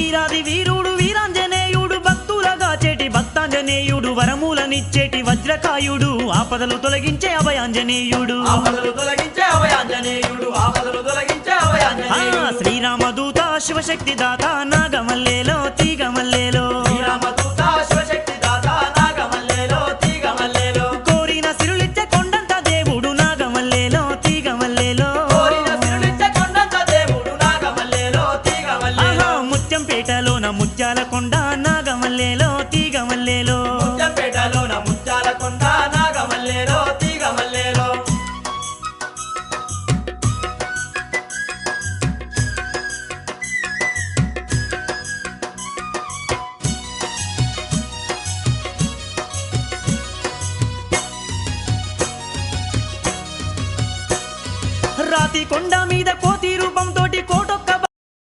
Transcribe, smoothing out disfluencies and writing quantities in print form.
వీరాది వీరుడు వీరాంజనేయుడు భక్తులగా చేటి భక్తాంజనేయుడు వరములనిచ్చేటి వజ్రకాయుడు ఆపదలు తొలగించే అభయాంజనేయుడు శ్రీరామదూత శివశక్తి దాత నాగమల్లేలో తీగమల్లేలో కోరిన సిరులిచ్చే కొండంత దేవుడు నాగమల్లేలో తీగమల్లేలో ముత్యంపేటలోన ముత్యాల కొండ నాగమల్లేలో తీగమల్లేలో రాతి కొండ మీద కోతి రూపంతోటి